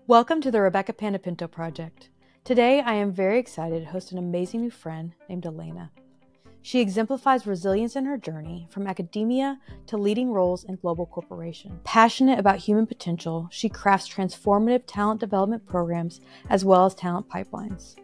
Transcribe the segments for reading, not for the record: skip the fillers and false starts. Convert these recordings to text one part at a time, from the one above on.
Welcome to the Rebekah Panepinto Project. Today, I am very excited to host an amazing new friend named Elena. She exemplifies resilience in her journey from academia to leading roles in global corporations. Passionate about human potential, she crafts transformative talent development programs as well as talent pipelines.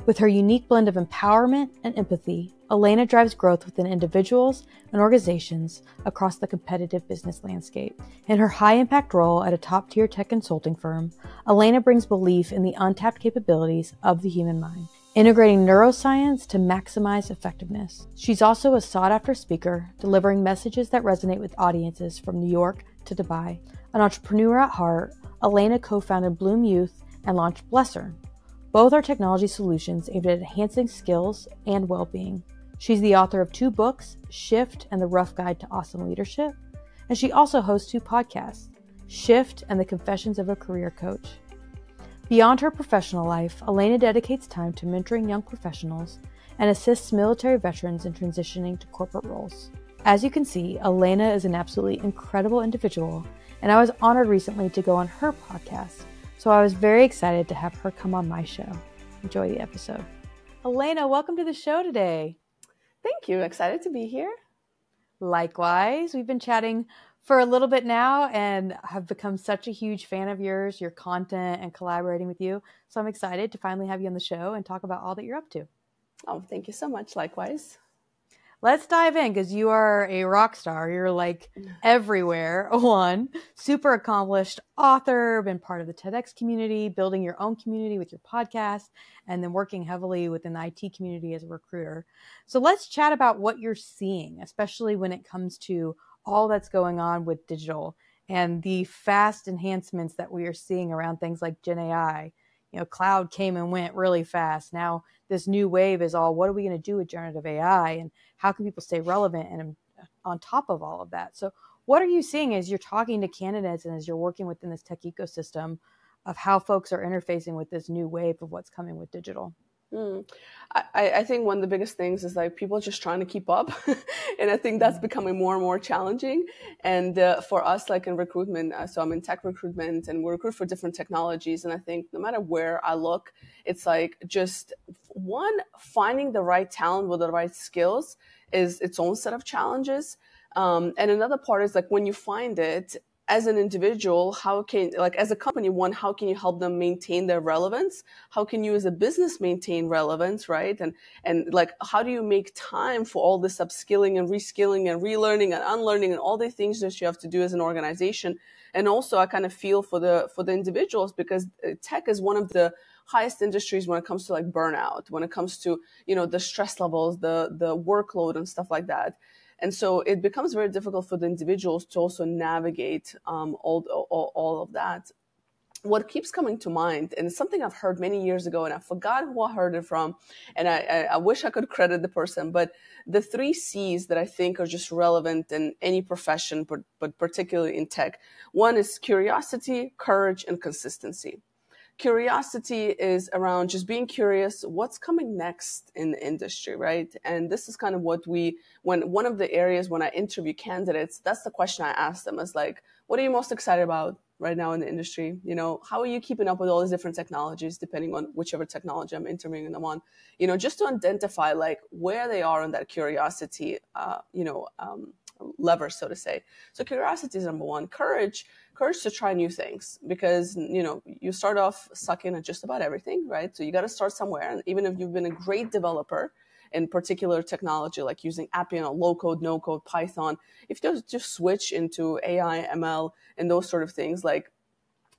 With her unique blend of empowerment and empathy, Elena drives growth within individuals and organizations across the competitive business landscape. In her high-impact role at a top-tier tech consulting firm, Elena brings belief in the untapped capabilities of the human mind, integrating neuroscience to maximize effectiveness. She's also a sought-after speaker, delivering messages that resonate with audiences from New York to Dubai. An entrepreneur at heart, Elena co-founded Bloom Youth and launched Blesser. Both are technology solutions aimed at enhancing skills and well-being. She's the author of 2 books, Shift and the Rough Guide to Awesome Leadership, and she also hosts 2 podcasts, Shift and the Confessions of a Career Coach. Beyond her professional life, Elena dedicates time to mentoring young professionals and assists military veterans in transitioning to corporate roles. As you can see, Elena is an absolutely incredible individual, and I was honored recently to go on her podcast. So I was very excited to have her come on my show. Enjoy the episode. Elena, welcome to the show today. Thank you. Excited to be here. Likewise. We've been chatting for a little bit now and have become such a huge fan of yours, your content, and collaborating with you. So I'm excited to finally have you on the show and talk about all that you're up to. Oh, thank you so much. Likewise. Let's dive in because you are a rock star. You're like everywhere. One, super accomplished author, been part of the TEDx community, building your own community with your podcast, and then working heavily within the IT community as a recruiter. So let's chat about what you're seeing, especially when it comes to all that's going on with digital and the fast enhancements that we are seeing around things like Gen AI. You know, cloud came and went really fast. Now this new wave is all, what are we going to do with generative AI and how can people stay relevant and on top of all of that? So what are you seeing as you're talking to candidates and as you're working within this tech ecosystem of how folks are interfacing with this new wave of what's coming with digital? I think one of the biggest things is like people just trying to keep up. And I think that's becoming more and more challenging. And for us, like in recruitment, so I'm in tech recruitment and we recruit for different technologies. And I think no matter where I look, it's like just finding the right talent with the right skills is its own set of challenges. And another part is like when you find it, as an individual, as a company, how can you help them maintain their relevance? How can you as a business maintain relevance, right? And like, how do you make time for all this upskilling and reskilling and relearning and unlearning and all the things that you have to do as an organization? And also I kind of feel for the individuals because tech is one of the highest industries when it comes to like burnout, when it comes to, the stress levels, the workload and stuff like that. And so it becomes very difficult for the individuals to also navigate all of that. What keeps coming to mind, and it's something I've heard many years ago, and I forgot who I heard it from, and I wish I could credit the person, but the 3 C's that I think are just relevant in any profession, but particularly in tech. One is curiosity, courage, and consistency. Curiosity is around just being curious, what's coming next in the industry, right? And this is kind of one of the areas when I interview candidates, that's the question I ask them is like, what are you most excited about right now in the industry? How are you keeping up with all these different technologies, depending on whichever technology I'm interviewing them on, just to identify like where they are on that curiosity, lever, so to say. So curiosity is number 1. Courage to try new things because, you start off sucking at just about everything, right? So you got to start somewhere. And even if you've been a great developer in particular technology, like using Appian, low code, no code, Python, if you just switch into AI, ML, and those sort of things, like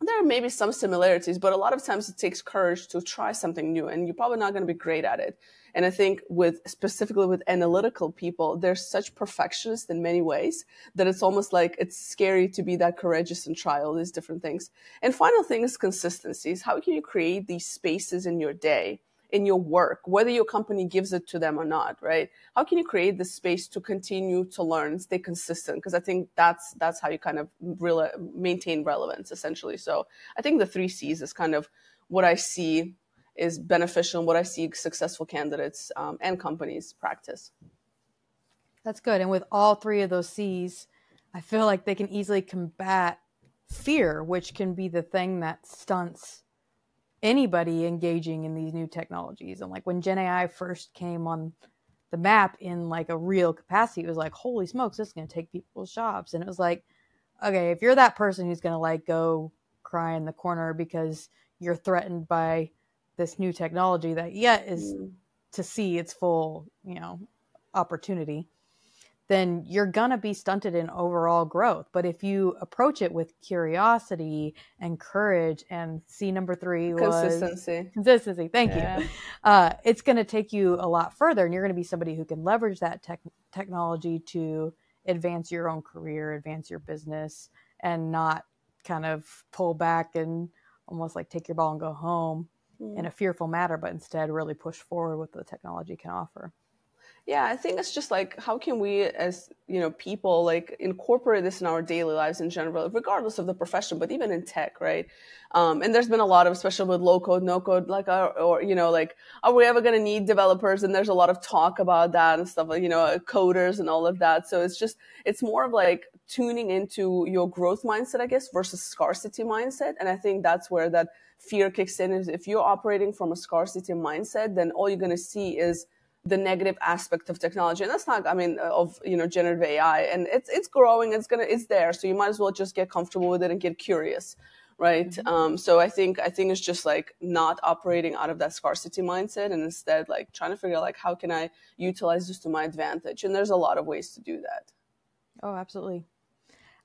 there may be some similarities, but a lot of times it takes courage to try something new and you're probably not going to be great at it. And I think specifically with analytical people, they're such perfectionists in many ways that it's almost like it's scary to be that courageous and try all these different things. And final thing is consistencies. How can you create these spaces in your day, in your work, whether your company gives it to them or not, right? How can you create this space to continue to learn and stay consistent? Because I think that's how you kind of really maintain relevance, essentially. So I think the 3 C's is kind of what I see is beneficial and what I see successful candidates and companies practice. That's good. And with all 3 of those C's, I feel like they can easily combat fear, which can be the thing that stunts anybody engaging in these new technologies. And like when Gen AI first came on the map in like a real capacity, it was like, holy smokes, this is going to take people's jobs. And it was like, okay, if you're that person who's going to like go cry in the corner because you're threatened by this new technology that yet is to see its full, opportunity, then you're going to be stunted in overall growth. But if you approach it with curiosity and courage, and C number 3 was consistency. Thank you. It's going to take you a lot further, and you're going to be somebody who can leverage that technology to advance your own career, advance your business, and not kind of pull back and almost like take your ball and go home in a fearful manner, but instead really push forward what the technology can offer. Yeah, I think it's just like, how can we as, people like incorporate this in our daily lives in general, regardless of the profession, but even in tech, right? And there's been a lot of, especially with low code, no code, like, like, are we ever going to need developers? And there's a lot of talk about that and stuff like, coders and all of that. So it's more of like tuning into your growth mindset, I guess, versus scarcity mindset. And I think that's where that fear kicks in. Is if you're operating from a scarcity mindset, then all you're going to see is the negative aspect of technology. And that's not, of, generative AI, and it's growing, it's there. So you might as well just get comfortable with it and get curious. Right. So I think it's just like not operating out of that scarcity mindset, and instead like trying to figure out like, how can I utilize this to my advantage? And there's a lot of ways to do that. Oh, absolutely.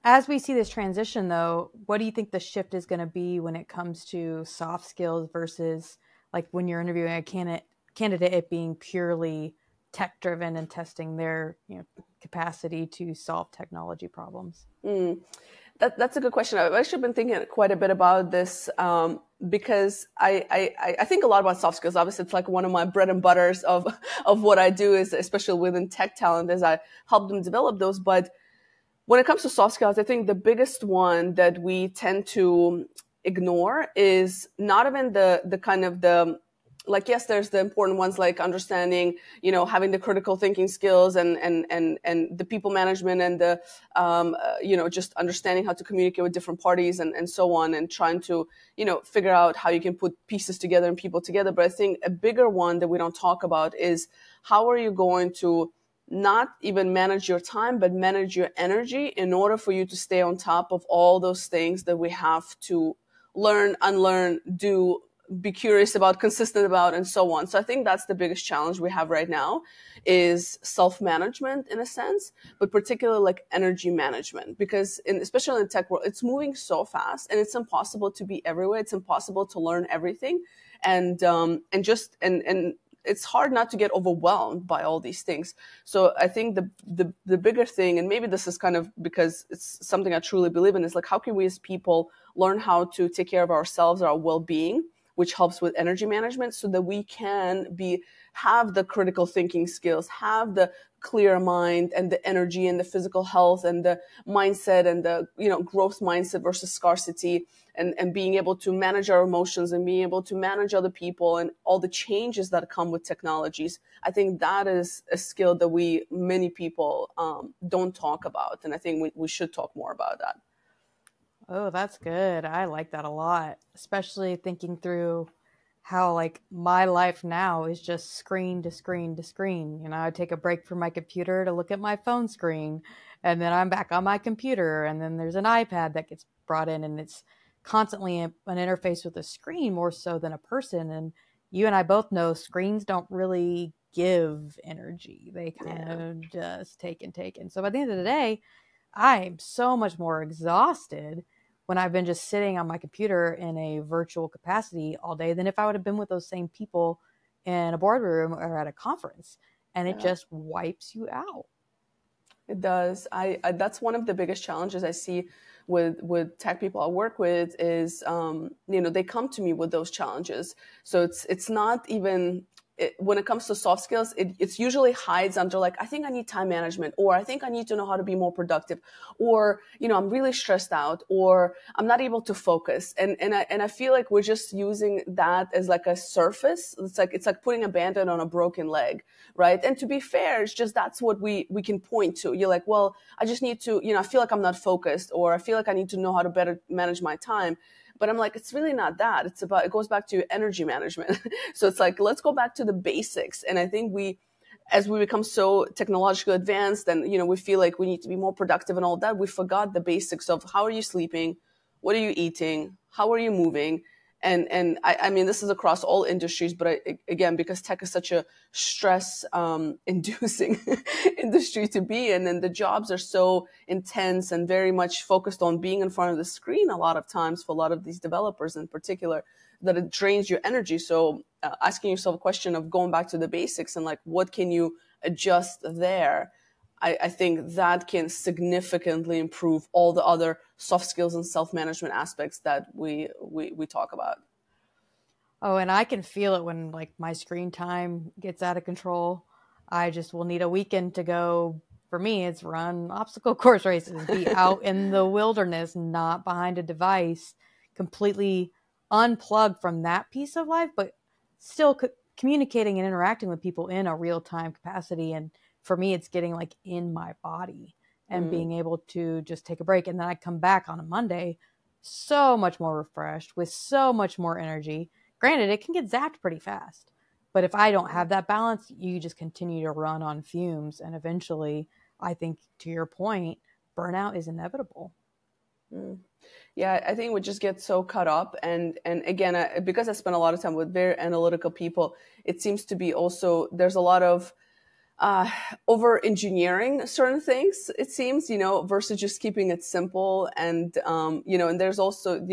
As we see this transition though, what do you think the shift is going to be when it comes to soft skills versus like when you're interviewing a candidate, it being purely tech driven and testing their capacity to solve technology problems? That's a good question. I've actually been thinking quite a bit about this because I think a lot about soft skills. Obviously, it's like one of my bread and butters of what I do, is especially within tech talent, as I help them develop those. But when it comes to soft skills, I think the biggest one that we tend to ignore is not even the kind of the, like, yes, there's the important ones like understanding, having the critical thinking skills and the people management and the, just understanding how to communicate with different parties and so on, and trying to, figure out how you can put pieces together and people together. But I think a bigger one that we don't talk about is how are you going to not even manage your time, but manage your energy in order for you to stay on top of all those things that we have to learn, unlearn, do, be curious about, consistent about, and so on. So I think that's the biggest challenge we have right now, is self-management in a sense, but particularly like energy management, because especially in the tech world, it's moving so fast and it's impossible to be everywhere. It's impossible to learn everything. And it's hard not to get overwhelmed by all these things. So I think the bigger thing, and maybe this is kind of because it's something I truly believe in, is like, how can we as people learn how to take care of ourselves, our well-being, which helps with energy management, so that we can have the critical thinking skills, have the clear mind and the energy and the physical health and the mindset and the, growth mindset versus scarcity, and being able to manage our emotions and being able to manage other people and all the changes that come with technologies. I think that is a skill that many people don't talk about. And I think we should talk more about that. Oh, that's good. I like that a lot, especially thinking through how like my life now is just screen to screen to screen. I take a break from my computer to look at my phone screen, and then I'm back on my computer, and then there's an iPad that gets brought in, and it's constantly an interface with a screen more so than a person. And you and I both know screens don't really give energy. They kind of just take and take. And so by the end of the day, I'm so much more exhausted when I've been just sitting on my computer in a virtual capacity all day than if I would have been with those same people in a boardroom or at a conference. And it just wipes you out. It does. That's one of the biggest challenges I see with tech people I work with is, they come to me with those challenges. So it's not even when it comes to soft skills, it's usually hides under like, I think I need time management, or I think I need to know how to be more productive, or, I'm really stressed out, or I'm not able to focus. And I feel like we're just using that as like a surface. It's like putting a Band-Aid on a broken leg, right? And to be fair, it's just, that's what we can point to. You're like, well, I just need to, I feel like I'm not focused, or I feel like I need to know how to better manage my time. But I'm like, it's really not that. It goes back to energy management. So it's like, let's go back to the basics. And I think as we become so technologically advanced, and, we feel like we need to be more productive and all that, we forgot the basics of how are you sleeping? What are you eating? How are you moving? And I mean, this is across all industries, but again, because tech is such a stress inducing industry to be in, and the jobs are so intense and very much focused on being in front of the screen a lot of times for a lot of these developers in particular, that it drains your energy. So asking yourself a question of going back to the basics and like, what can you adjust there? I think that can significantly improve all the other soft skills and self-management aspects that we talk about. Oh, and I can feel it when like my screen time gets out of control. I just will need a weekend to go. For me, it's run obstacle course races, be out in the wilderness, not behind a device, completely unplugged from that piece of life, but still communicating and interacting with people in a real-time capacity. And for me, it's getting like in my body and being able to just take a break. And then I come back on a Monday so much more refreshed with so much more energy. Granted, it can get zapped pretty fast. But if I don't have that balance, you just continue to run on fumes. And eventually, I think to your point, burnout is inevitable. Yeah, I think we just get so caught up. And again, because I spend a lot of time with very analytical people, it seems to be also, there's a lot of over engineering certain things, it seems, versus just keeping it simple. And, and there's also,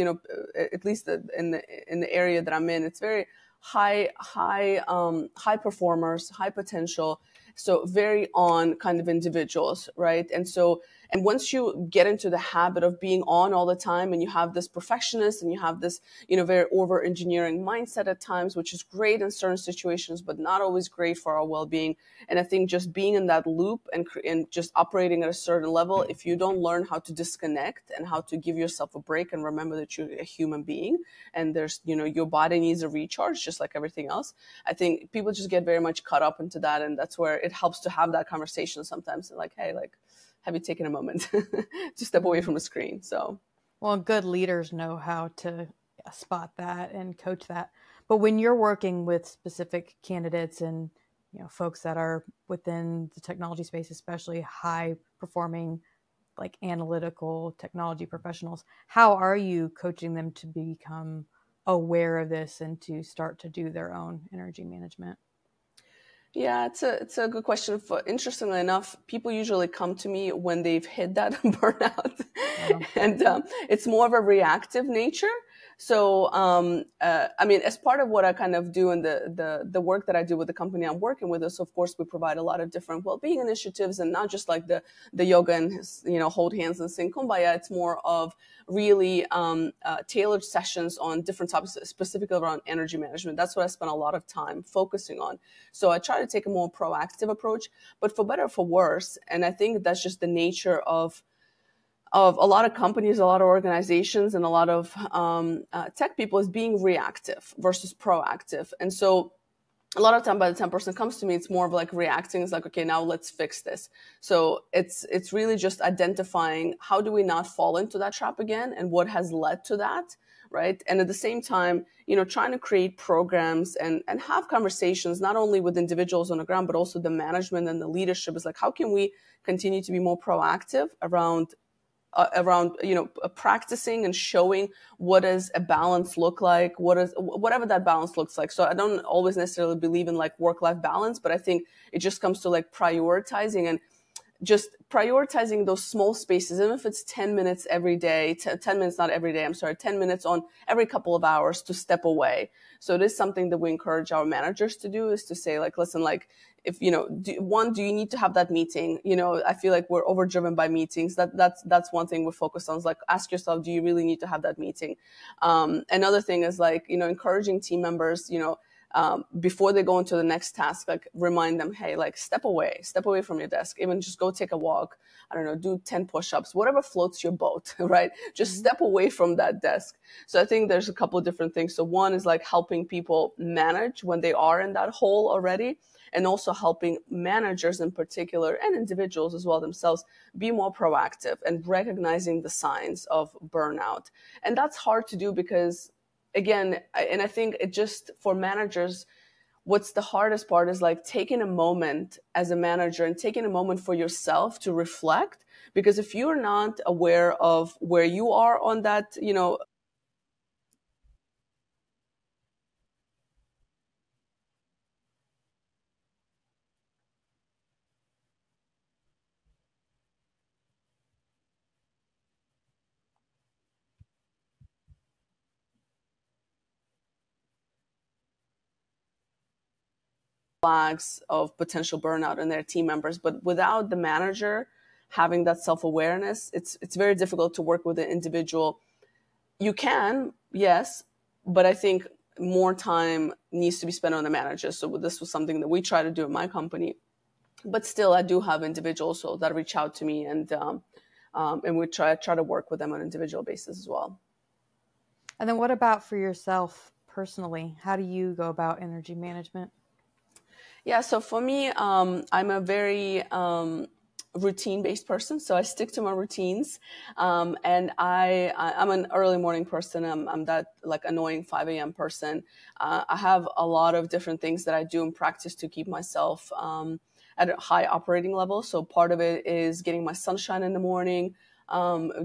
at least in the area that I'm in, it's very high performers, high potential. So very on kind of individuals, right? And once you get into the habit of being on all the time, and you have this perfectionist and you have this, very over engineering mindset at times, which is great in certain situations, but not always great for our well-being. And I think just being in that loop and just operating at a certain level, if you don't learn how to disconnect and how to give yourself a break and remember that you're a human being and there's, your body needs a recharge just like everything else. I think people just get very much caught up into that. And that's where it helps to have that conversation sometimes. Like, hey, like, have you taken a moment to step away from the screen? So, well, good leaders know how to spot that and coach that. But when you're working with specific candidates and, folks that are within the technology space, especially high performing, like analytical technology professionals, how are you coaching them to become aware of this and to start to do their own energy management? Yeah, it's a good question. Interestingly enough, people usually come to me when they've hit that burnout, and it's more of a reactive nature. So, I mean, as part of what I kind of do in the work that I do with the company I'm working with is, of course, we provide a lot of different well-being initiatives, and not just like the yoga and, hold hands and sing Kumbaya. It's more of really tailored sessions on different topics, specifically around energy management. That's what I spend a lot of time focusing on. So I try to take a more proactive approach, but for better or for worse. And I think that's just the nature of a lot of companies, a lot of organizations, and a lot of tech people is being reactive versus proactive. And so a lot of time, by the time a person comes to me, it's more of like reacting. It's like, okay, now let's fix this. So it's really just identifying how do we not fall into that trap again and what has led to that, right? And at the same time, trying to create programs and have conversations, not only with individuals on the ground, but also the management and the leadership is like, how can we continue to be more proactive around practicing and showing what does a balance look like, whatever that balance looks like. So I don't always necessarily believe in like work-life balance, but I think it just comes to like prioritizing and just prioritizing those small spaces, even if it's 10 minutes every day, 10 minutes, not every day, 10 minutes on every couple of hours to step away. So it is something that we encourage our managers to do, is to say like, listen, like, if, do you need to have that meeting? I feel like we're overdriven by meetings. That's one thing we focus on, is like, ask yourself, do you really need to have that meeting? Another thing is like, encouraging team members, before they go into the next task, like remind them, hey, like step away from your desk, even just go take a walk. I don't know, do 10 push-ups, whatever floats your boat, right? Just step away from that desk. So I think there's a couple of different things. So one is like helping people manage when they are in that hole already, and also helping managers in particular, and individuals as well themselves, be more proactive and recognizing the signs of burnout. And that's hard to do because, again, and I think it just, for managers, what's the hardest part is like taking a moment as a manager and taking a moment for yourself to reflect. Because if you're not aware of where you are on that, you know, flags of potential burnout in their team members, but without the manager having that self-awareness, it's very difficult to work with an individual. You can, yes, but I think more time needs to be spent on the manager. So this was something that we try to do in my company, but still I do have individuals so that reach out to me, and we try to work with them on an individual basis as well. And then what about for yourself personally? How do you go about energy management? Yeah, so for me, I'm a very routine-based person, so I stick to my routines. And I'm an early morning person. I'm that like annoying 5 a.m. person. I have a lot of different things that I do in practice to keep myself at a high operating level. So part of it is getting my sunshine in the morning,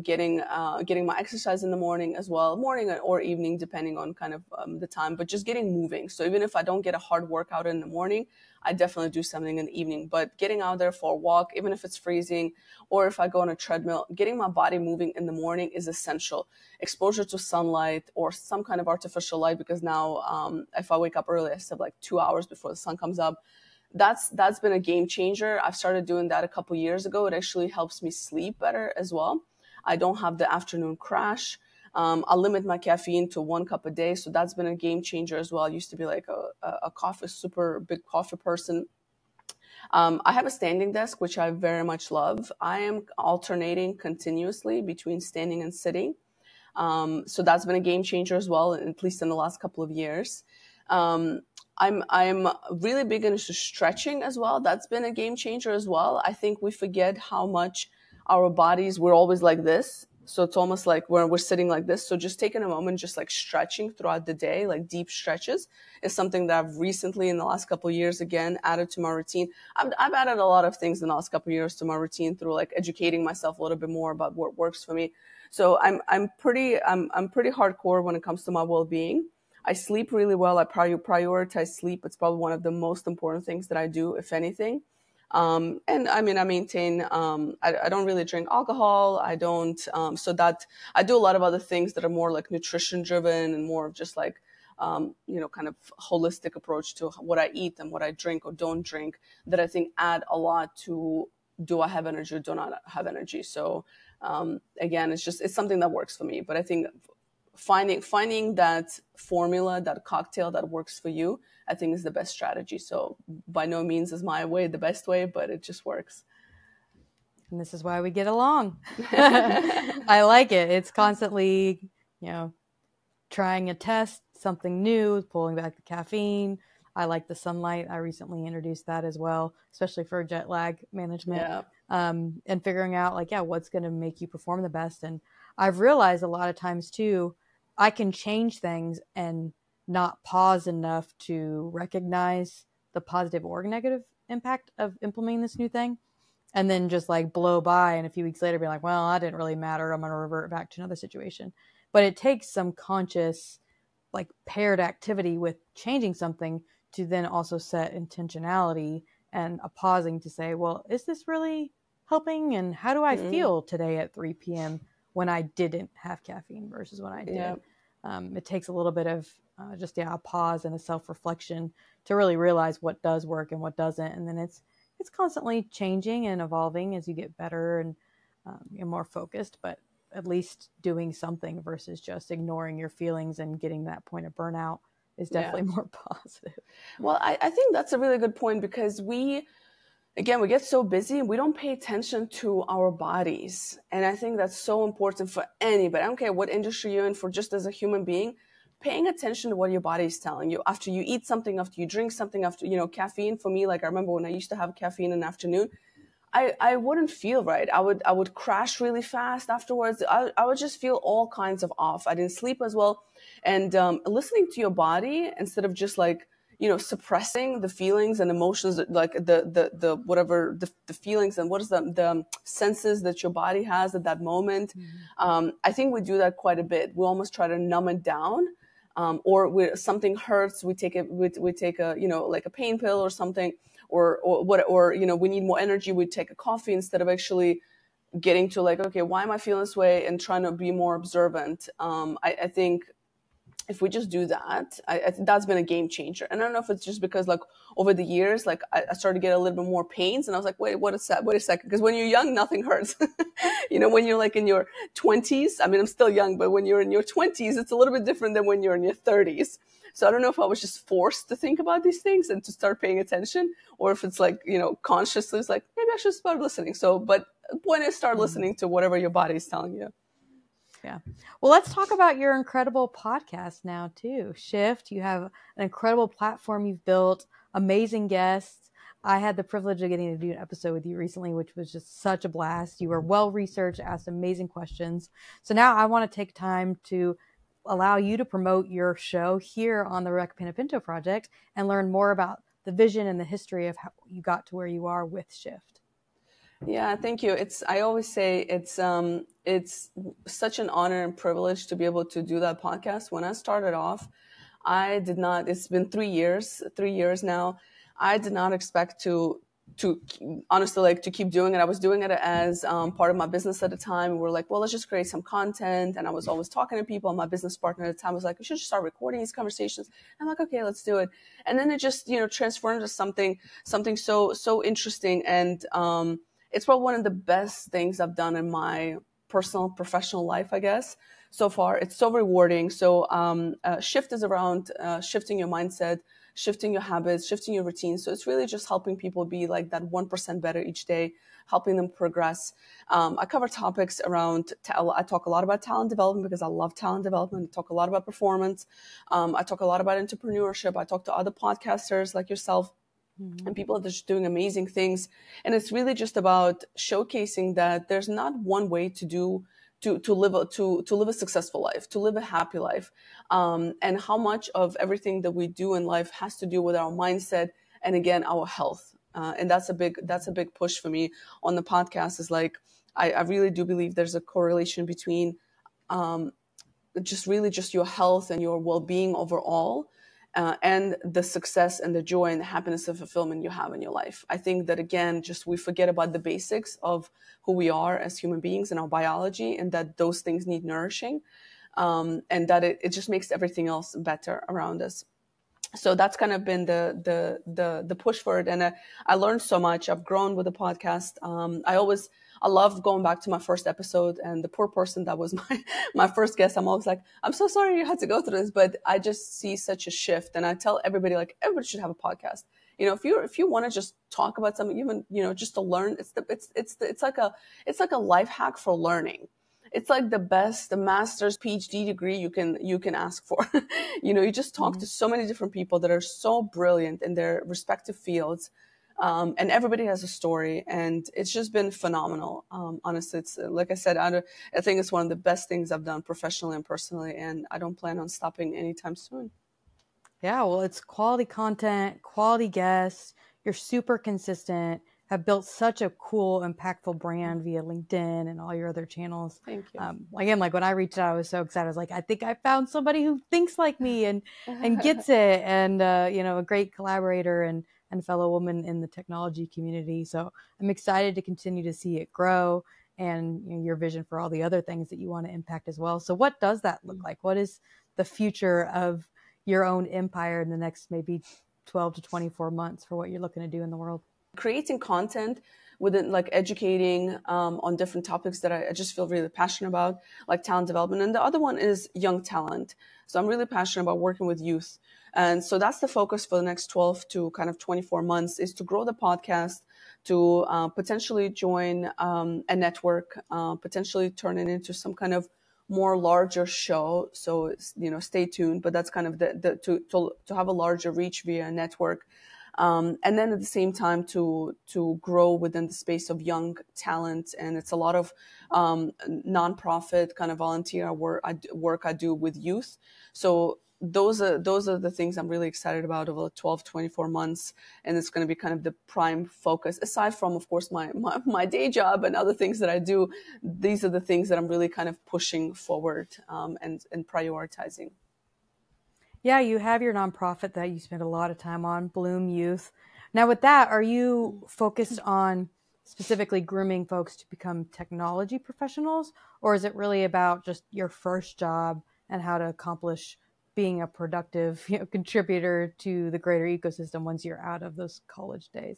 getting my exercise in the morning as well, morning or evening, depending on kind of the time, but just getting moving. So even if I don't get a hard workout in the morning, I definitely do something in the evening. But getting out there for a walk, even if it's freezing, or if I go on a treadmill, getting my body moving in the morning is essential. Exposure to sunlight or some kind of artificial light, because now if I wake up early, I still have like 2 hours before the sun comes up. That's been a game changer. I've started doing that a couple years ago. It actually helps me sleep better as well. I don't have the afternoon crash. I limit my caffeine to 1 cup a day. So that's been a game changer as well. I used to be like a super big coffee person. I have a standing desk, which I very much love. I am alternating continuously between standing and sitting. So that's been a game changer as well, at least in the last couple of years. I'm really big into stretching as well. That's been a game changer as well. I think we forget how much our bodies, we're always like this. So it's almost like we're sitting like this. So just taking a moment, just like stretching throughout the day, like deep stretches, is something that I've recently in the last couple of years, again, added to my routine. I've added a lot of things in the last couple of years to my routine through like educating myself a little bit more about what works for me. So I'm pretty hardcore when it comes to my well-being. I sleep really well. I prioritize sleep. It's probably one of the most important things that I do, if anything. And I mean, I maintain, I don't really drink alcohol. I don't, so that I do a lot of other things that are more like nutrition driven and more of just like, kind of holistic approach to what I eat and what I drink or don't drink, that I think add a lot to, do I have energy or do not have energy? So, again, it's something that works for me, but I think finding that formula, that cocktail that works for you, I think is the best strategy. So by no means is my way the best way, but it just works. And this is why we get along. I like it. It's constantly, trying a test, something new, pulling back the caffeine. I like the sunlight. I recently introduced that as well, especially for jet lag management. Yeah. And figuring out what's going to make you perform the best. And I've realized a lot of times too, I can change things and not pause enough to recognize the positive or negative impact of implementing this new thing. And then just like blow by and a few weeks later be like, well, that didn't really matter. I'm going to revert back to another situation. But it takes some conscious, paired activity with changing something to then also set intentionality and a pausing to say, well, is this really helping? And how do I feel today at 3 p.m. when I didn't have caffeine versus when I did? Yeah. It takes a little bit of a pause and a self-reflection to really realize what does work and what doesn't. And then it's constantly changing and evolving as you get better and you're more focused, but at least doing something versus just ignoring your feelings and getting that point of burnout is definitely more positive. Well, I think that's a really good point, because we get so busy and we don't pay attention to our bodies. And I think that's so important for anybody. I don't care what industry you're in, for just as a human being, paying attention to what your body is telling you. After you eat something, after you drink something, after, caffeine, for me, like I remember when I used to have caffeine in the afternoon, I wouldn't feel right. I would crash really fast afterwards. I would just feel all kinds of off. I didn't sleep as well. And listening to your body instead of just like, suppressing the feelings and emotions, like the whatever the feelings and what is the senses that your body has at that moment. I think we do that quite a bit. We almost try to numb it down. Or something hurts, we take a like a pain pill or something, or we need more energy, we take a coffee instead of actually getting to like, okay, why am I feeling this way, and trying to be more observant. I think if we just do that, I think that's been a game changer. And I don't know if it's just because like over the years, like I started to get a little bit more pains, and I was like, wait a second. Because when you're young, nothing hurts. When you're like in your 20s, I mean, I'm still young, but when you're in your 20s, it's a little bit different than when you're in your 30s. So I don't know if I was just forced to think about these things and to start paying attention, or if it's like, consciously, it's like, maybe I should start listening. So, but when I start listening to whatever your body is telling you. Yeah. Well, let's talk about your incredible podcast now too. Shift. You have an incredible platform you've built, amazing guests. I had the privilege of getting to do an episode with you recently, which was just such a blast. You were well-researched, asked amazing questions. So now I want to take time to allow you to promote your show here on the Rebekah Panepinto Project and learn more about the vision and the history of how you got to where you are with Shift. Yeah, thank you. I always say it's such an honor and privilege to be able to do that podcast. When I started off, it's been 3 years now. I did not expect to honestly, like, to keep doing it. I was doing it as part of my business at the time. We were like, well, let's just create some content. And I was always talking to people. My business partner at the time was like, we should just start recording these conversations. I'm like, okay, let's do it. And then it just, transformed into something so interesting. And it's probably one of the best things I've done in my personal, professional life, I guess. So far, it's so rewarding. So Shift is around shifting your mindset, shifting your habits, shifting your routines. So it's really just helping people be like that 1% better each day, helping them progress. I cover topics around, I talk a lot about talent development because I love talent development. I talk a lot about performance. I talk a lot about entrepreneurship. I talk to other podcasters like yourself. And people that are just doing amazing things. And it's really just about showcasing that there's not one way to live a successful life, to live a happy life. And how much of everything that we do in life has to do with our mindset and, again, our health. And that's a big push for me on the podcast, is like, I really do believe there's a correlation between just your health and your well-being overall, and the success and the joy and the happiness and fulfillment you have in your life. I think that, again, just we forget about the basics of who we are as human beings and our biology, and that those things need nourishing, and that it just makes everything else better around us. So that's kind of been the push for it. And I learned so much. I've grown with the podcast. I loved going back to my first episode, and the poor person that was my first guest, I'm always like, I'm so sorry you had to go through this, but I just see such a shift. And I tell everybody, like, everybody should have a podcast. If you want to just talk about something, even, just to learn, it's like a life hack for learning. It's like the master's PhD degree you can ask for. You just talk to so many different people that are so brilliant in their respective fields. And everybody has a story, and it's just been phenomenal. Honestly, it's like I said, I think it's one of the best things I've done professionally and personally, and I don't plan on stopping anytime soon. Yeah, well, it's quality content, quality guests. You're super consistent, have built such a cool, impactful brand via LinkedIn and all your other channels. Thank you. Again, like when I reached out, I was so excited. I was like, I think I found somebody who thinks like me and gets it, and a great collaborator and fellow woman in the technology community. So I'm excited to continue to see it grow, and your vision for all the other things that you want to impact as well. So what does that look like? What is the future of your own empire in the next maybe 12 to 24 months for what you're looking to do in the world? Creating content within like educating on different topics that I just feel really passionate about, like talent development. And the other one is young talent. So I'm really passionate about working with youth. And so that's the focus for the next 12 to kind of 24 months, is to grow the podcast, to potentially join a network, potentially turn it into some kind of more larger show. So, stay tuned, but that's kind of to have a larger reach via a network. And then at the same time to grow within the space of young talent. And it's a lot of nonprofit kind of volunteer work I do with youth. So those are the things I'm really excited about over 12, 24 months. And it's going to be kind of the prime focus, aside from, of course, my day job and other things that I do. These are the things that I'm really kind of pushing forward and prioritizing. Yeah, you have your nonprofit that you spend a lot of time on, Bloom Youth. Now with that, are you focused on specifically grooming folks to become technology professionals, or is it really about just your first job and how to accomplish being a productive contributor to the greater ecosystem once you're out of those college days?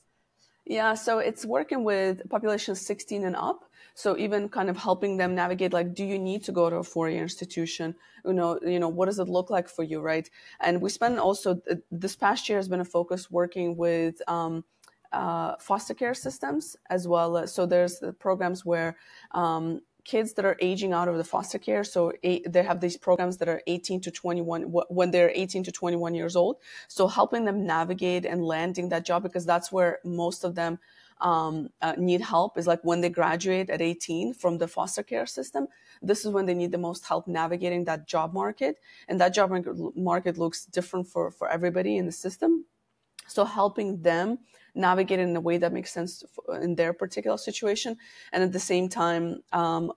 Yeah, so it's working with population 16 and up. So even kind of helping them navigate, like, do you need to go to a four-year institution? What does it look like for you, right? And we spend also, this past year has been a focus working with foster care systems as well. So there's the programs where kids that are aging out of the foster care. So they have these programs that are 18 to 21, when they're 18 to 21 years old. So helping them navigate and landing that job, because that's where most of them need help, is like when they graduate at 18 from the foster care system. This is when they need the most help navigating that job market. And that job market looks different for everybody in the system. So helping them navigate in a way that makes sense in their particular situation. And at the same time,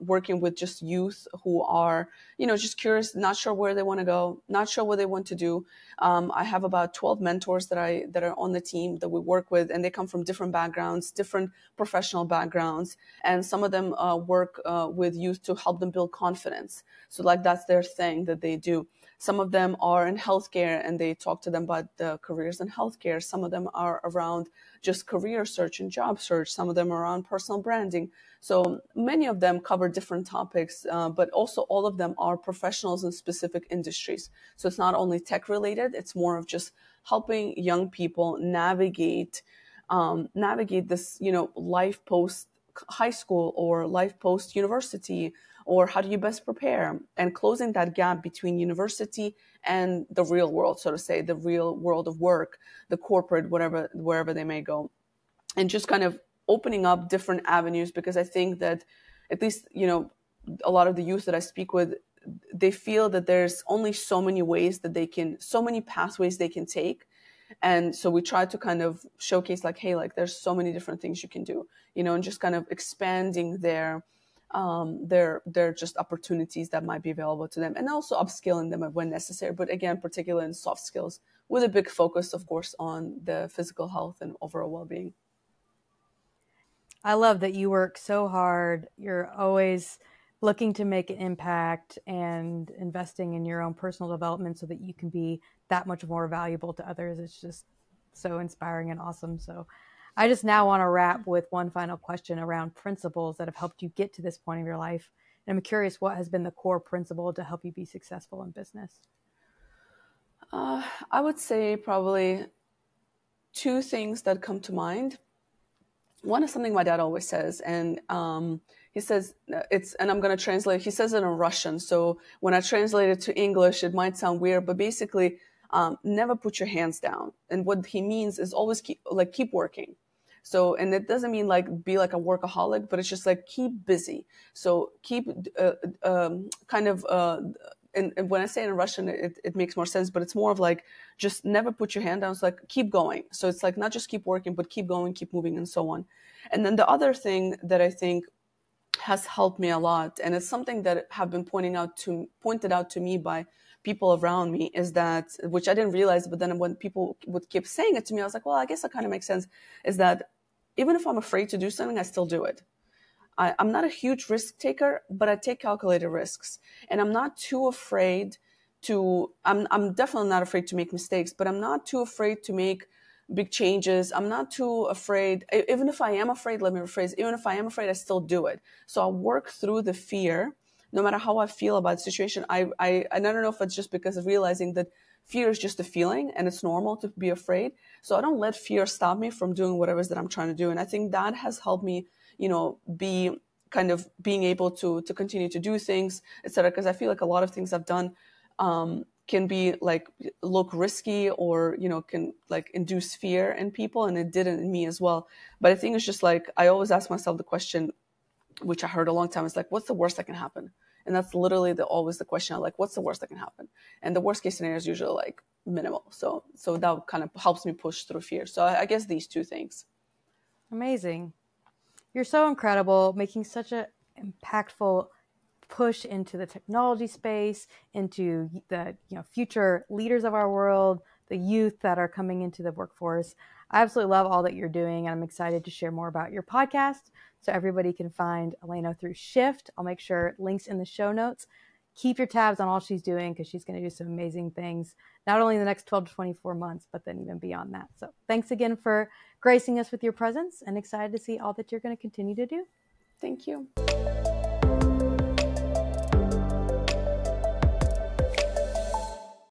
working with just youth who are, just curious, not sure where they want to go, not sure what they want to do. I have about 12 mentors that are on the team that we work with, and they come from different backgrounds, different professional backgrounds. And some of them work with youth to help them build confidence. So like that's their thing that they do. Some of them are in healthcare and they talk to them about the careers in healthcare. Some of them are around just career search and job search. Some of them are around personal branding. So many of them cover different topics, but also all of them are professionals in specific industries. So it's not only tech related, it's more of just helping young people navigate this, life post high school or life post university, or how do you best prepare, and closing that gap between university and the real world, so to say, the real world of work, the corporate, wherever they may go, and just kind of opening up different avenues. Because I think that at least, a lot of the youth that I speak with, they feel that there's only so many ways that so many pathways they can take. And so we try to kind of showcase like, hey, like there's so many different things you can do, and just kind of expanding their just opportunities that might be available to them, and also upskilling them when necessary. But again, particularly in soft skills, with a big focus, of course, on the physical health and overall well-being. I love that you work so hard. You're always looking to make an impact and investing in your own personal development so that you can be that much more valuable to others. It's just so inspiring and awesome. So I just now want to wrap with one final question around principles that have helped you get to this point of your life. And I'm curious, what has been the core principle to help you be successful in business? I would say probably two things that come to mind. One is something my dad always says, and he says and I'm going to translate. He says it in Russian, so when I translate it to English, it might sound weird, but basically, never put your hands down. And what he means is always keep working. So, and it doesn't mean like be like a workaholic, but it's just like keep busy. So keep and when I say it in Russian, it makes more sense, but it's more of like just never put your hand down. It's like keep going. So it's like not just keep working, but keep going, keep moving, and so on. And then the other thing that I think has helped me a lot, and it's something that have been pointed out to me by people around me, is that, which I didn't realize, but then when people would keep saying it to me, I was like, well, I guess that kind of makes sense, is that even if I'm afraid to do something, I still do it. I'm not a huge risk taker, but I take calculated risks, and I'm not too afraid I'm definitely not afraid to make mistakes, but I'm not too afraid to make big changes. I'm not too afraid. Even if I am afraid, let me rephrase, even if I am afraid, I still do it. So I work through the fear, no matter how I feel about the situation. And I don't know if it's just because of realizing that fear is just a feeling and it's normal to be afraid. So I don't let fear stop me from doing whatever it is that I'm trying to do. And I think that has helped me, be kind of being able to continue to do things, etc. Because I feel like a lot of things I've done can be like look risky or can like induce fear in people, and it didn't in me as well. But I think it's just like I always ask myself the question, which I heard a long time, is like, what's the worst that can happen? And that's literally always the question. Like, what's the worst that can happen? And the worst case scenario is usually like minimal. So that kind of helps me push through fear. So I guess these two things. Amazing. You're so incredible, making such an impactful push into the technology space, into the future leaders of our world, the youth that are coming into the workforce. I absolutely love all that you're doing, and I'm excited to share more about your podcast so everybody can find Elena through Shift. I'll make sure links in the show notes. Keep your tabs on all she's doing because she's going to do some amazing things, not only in the next 12 to 24 months, but then even beyond that. So thanks again for gracing us with your presence, and excited to see all that you're going to continue to do. Thank you.